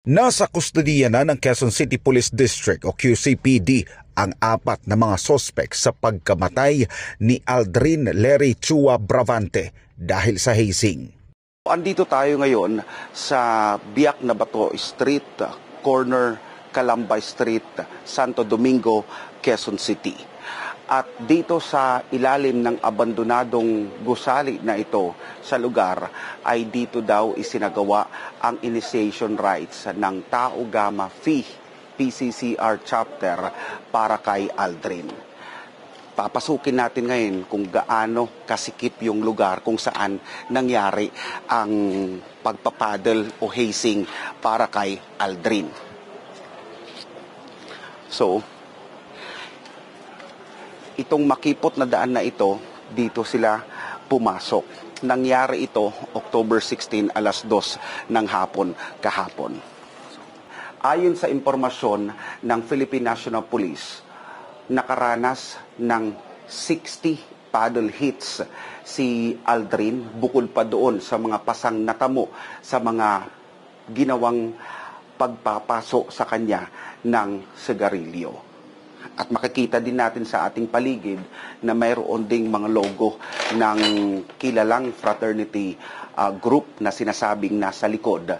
Nasa kustodiya na ng Quezon City Police District o QCPD ang 4 na mga sospek sa pagkamatay ni Aldrin Lery Chua Bravante dahil sa hazing. Andito tayo ngayon sa Biak na Bato Street, corner Calambay Street, Santo Domingo, Quezon City. At dito sa ilalim ng abandonadong gusali na ito sa lugar ay dito daw isinagawa ang initiation rites ng Tau Gamma Phi PCCR chapter para kay Aldrin. Papasukin natin ngayon kung gaano kasikip yung lugar kung saan nangyari ang pagpapaddle o hazing para kay Aldrin. So, itong makipot na daan na ito, dito sila pumasok. Nangyari ito October 16 alas 2 ng hapon kahapon. Ayon sa impormasyon ng Philippine National Police, nakaranas ng 60 paddle hits si Aldrin bukod pa doon sa mga pasang natamo sa mga ginawang pagpapaso sa kanya ng sigarilyo. At makikita din natin sa ating paligid na mayroon ding mga logo ng kilalang fraternity group na sinasabing nasa likod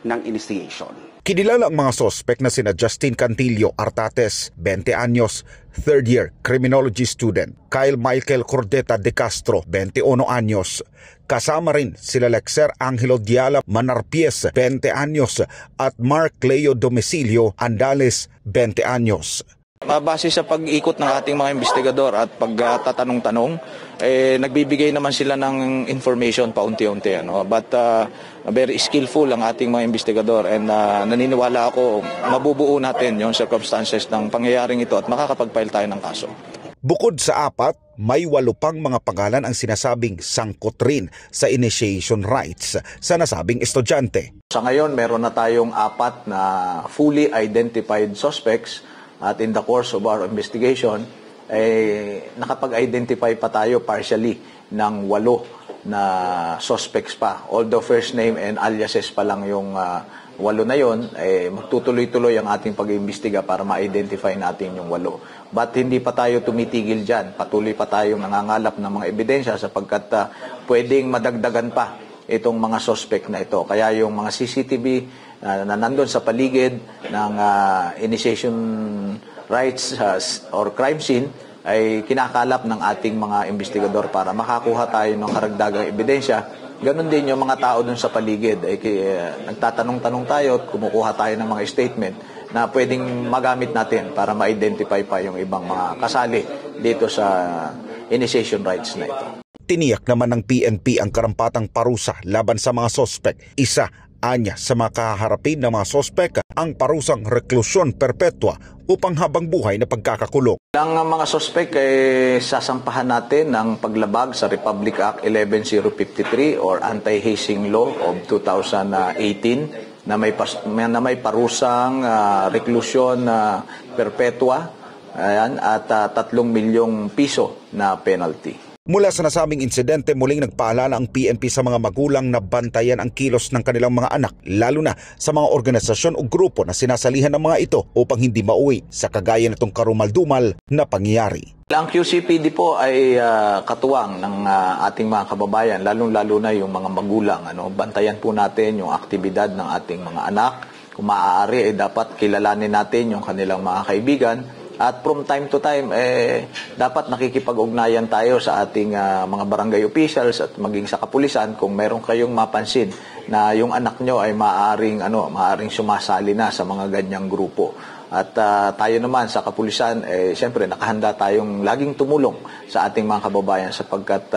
ng initiation. Kinilala ang mga sospek na sina Justin Cantillo Artates, 20 anyos, third year criminology student, Kyle Michael Cordeta de Castro, 21 anyos. Kasama rin sila Lexer Angelo Diala Manarpies, 20 anyos, at Mark Leo Domicilio Andales, 20 anyos. Base sa pag-ikot ng ating mga investigador at pagtatanong-tanong, nagbibigay naman sila ng information paunti-unti. But very skillful ang ating mga investigador and naniniwala ako mabubuo natin yung circumstances ng pangyayaring ito at makakapag-file tayo ng kaso. Bukod sa 4, may 8 pang mga pangalan ang sinasabing sangkot rin sa initiation rites sa nasabing estudyante. Sa ngayon, meron na tayong 4 na fully identified suspects. At in the course of our investigation, nakapag-identify pa tayo partially ng 8 na suspects pa. Although first name and aliases pa lang yung 8 na yon, magtutuloy-tuloy ang ating pag-imbestiga para ma-identify natin yung 8. But hindi pa tayo tumitigil dyan. Patuloy pa tayong nangangalap ng mga ebidensya sapagkat pwedeng madagdagan pa itong mga suspect na ito. Kaya yung mga CCTV na nandun sa paligid ng initiation rites or crime scene ay kinakalap ng ating mga investigador para makakuha tayo ng karagdagang ebidensya. Ganon din yung mga tao dun sa paligid. Nagtatanong-tanong tayo at kumukuha tayo ng mga statement na pwedeng magamit natin para ma-identify pa yung ibang mga kasali dito sa initiation rites na ito. Tiniyak naman ng PNP ang karampatang parusa laban sa mga sospek. Isa anya sa mga kaharapin ng mga sospek ang parusang reklusyon perpetua upang habang buhay na pagkakakulong. Ang mga sospek ay sasampahan natin ng paglabag sa Republic Act 11053 or Anti-Hazing Law of 2018 na may parusang reklusyon perpetua at 3 milyong piso na penalty. Mula sa nasabing insidente, muling nagpaalala ang PNP sa mga magulang na bantayan ang kilos ng kanilang mga anak, lalo na sa mga organisasyon o grupo na sinasalihan ng mga ito upang hindi mauwi sa kagaya nitong karumal-dumal na pangyayari. Ang QCPD po ay katuwang ng ating mga kababayan, lalong-lalo na yung mga magulang. Bantayan po natin yung aktibidad ng ating mga anak. Kung maaari, dapat kilalanin natin yung kanilang mga kaibigan. At from time to time, dapat nakikipag-ugnayan tayo sa ating mga barangay officials at maging sa kapulisan kung meron kayong mapansin na yung anak nyo ay maaring sumasali na sa mga ganyang grupo. At tayo naman sa kapulisan, siyempre nakahanda tayong laging tumulong sa ating mga kababayan sapagkat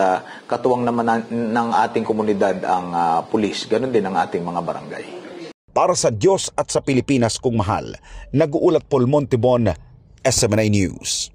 katuwang naman ng ating komunidad ang pulis. Ganon din ang ating mga barangay. Para sa Diyos at sa Pilipinas kung mahal, nag-uulat Paul Montibon, SMNI News.